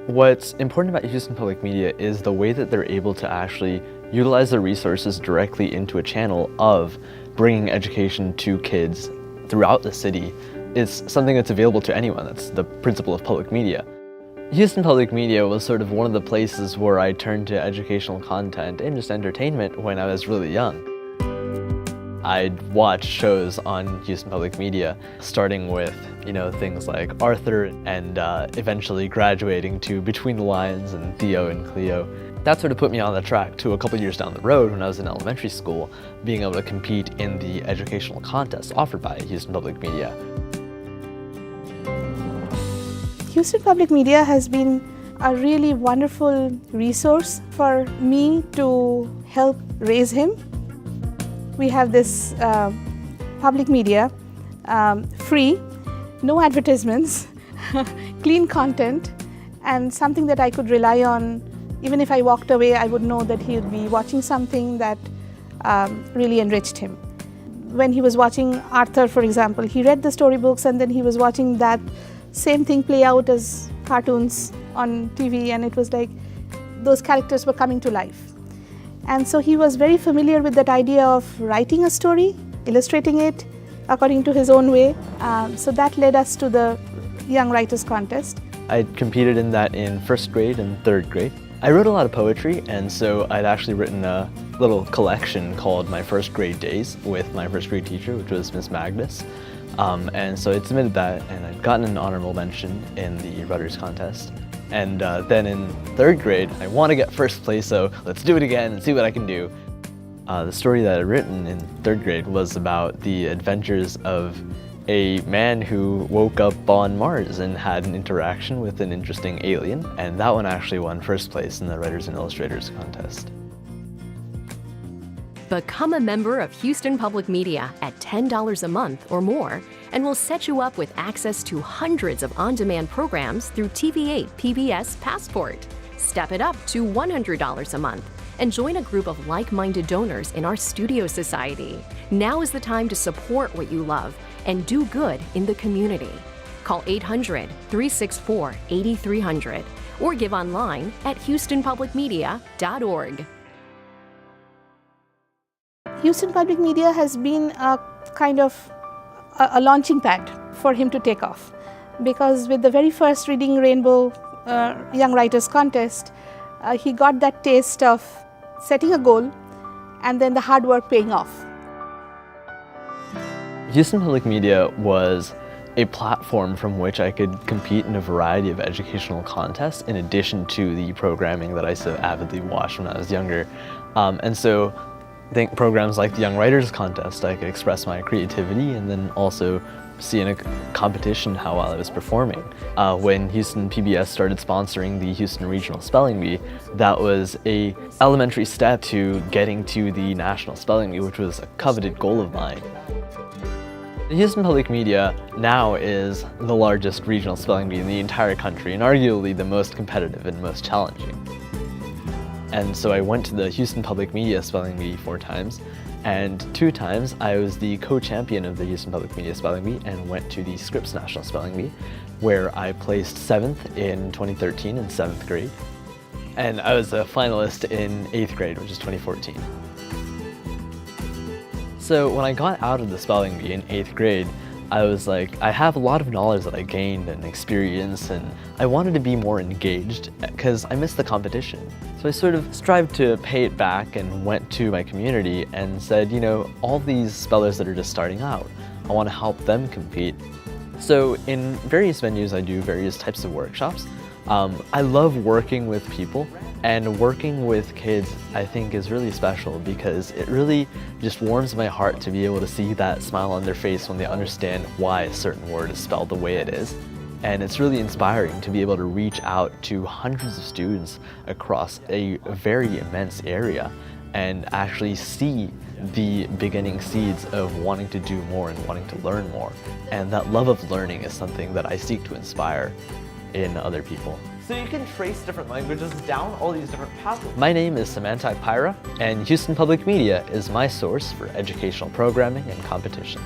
What's important about Houston Public Media is the way that they're able to actually utilize their resources directly into a channel of bringing education to kids throughout the city. It's something that's available to anyone. That's the principle of public media. Houston Public Media was sort of one of the places where I turned to educational content and just entertainment when I was really young. I'd watch shows on Houston Public Media, starting with, things like Arthur and eventually graduating to Between the Lines and Theo and Cleo. That sort of put me on the track to a couple years down the road when I was in elementary school, being able to compete in the educational contests offered by Houston Public Media. Houston Public Media has been a really wonderful resource for me to help raise him. We have this public media, free, no advertisements, clean content, and something that I could rely on. Even if I walked away, I would know that he would be watching something that really enriched him. When he was watching Arthur, for example, he read the storybooks and then he was watching that same thing play out as cartoons on TV, and it was like those characters were coming to life. And so he was very familiar with that idea of writing a story, illustrating it according to his own way. So that led us to the Young Writers Contest. I competed in that in first grade and third grade. I wrote a lot of poetry, and so I'd actually written a little collection called My First Grade Days with my first grade teacher, which was Miss Magnus. And so I submitted that, and I'd gotten an honorable mention in the Writers Contest. And then in third grade, I want to get first place, so let's do it again and see what I can do. The story that I'd written in third grade was about the adventures of a man who woke up on Mars and had an interaction with an interesting alien, and that one actually won first place in the Writers and Illustrators Contest. Become a member of Houston Public Media at $10 a month or more, and we'll set you up with access to hundreds of on-demand programs through TV8 PBS Passport. Step it up to $100 a month and join a group of like-minded donors in our Studio Society. Now is the time to support what you love and do good in the community. Call 800-364-8300 or give online at houstonpublicmedia.org. Houston Public Media has been a kind of a launching pad for him to take off, because with the very first Reading Rainbow Young Writers Contest, he got that taste of setting a goal and then the hard work paying off. Houston Public Media was a platform from which I could compete in a variety of educational contests in addition to the programming that I so avidly watched when I was younger. And so I think programs like the Young Writers Contest, I could express my creativity and then also see in a competition how well I was performing. When Houston PBS started sponsoring the Houston Regional Spelling Bee, that was an elementary step to getting to the National Spelling Bee, which was a coveted goal of mine. The Houston Public Media now is the largest regional spelling bee in the entire country and arguably the most competitive and most challenging. And so I went to the Houston Public Media Spelling Bee 4 times, and 2 times I was the co-champion of the Houston Public Media Spelling Bee and went to the Scripps National Spelling Bee, where I placed 7th in 2013 in 7th grade. And I was a finalist in 8th grade, which is 2014. So when I got out of the spelling bee in 8th grade, I was like, I have a lot of knowledge that I gained and experience, and I wanted to be more engaged because I missed the competition. So I sort of strived to pay it back and went to my community and said, all these spellers that are just starting out, I want to help them compete. So in various venues, I do various types of workshops. I love working with people, and working with kids I think is really special because it really just warms my heart to be able to see that smile on their face when they understand why a certain word is spelled the way it is. And it's really inspiring to be able to reach out to hundreds of students across a very immense area and actually see the beginning seeds of wanting to do more and wanting to learn more. And that love of learning is something that I seek to inspire in other people. So you can trace different languages down all these different pathways. My name is Syamantak Payra, and Houston Public Media is my source for educational programming and competitions.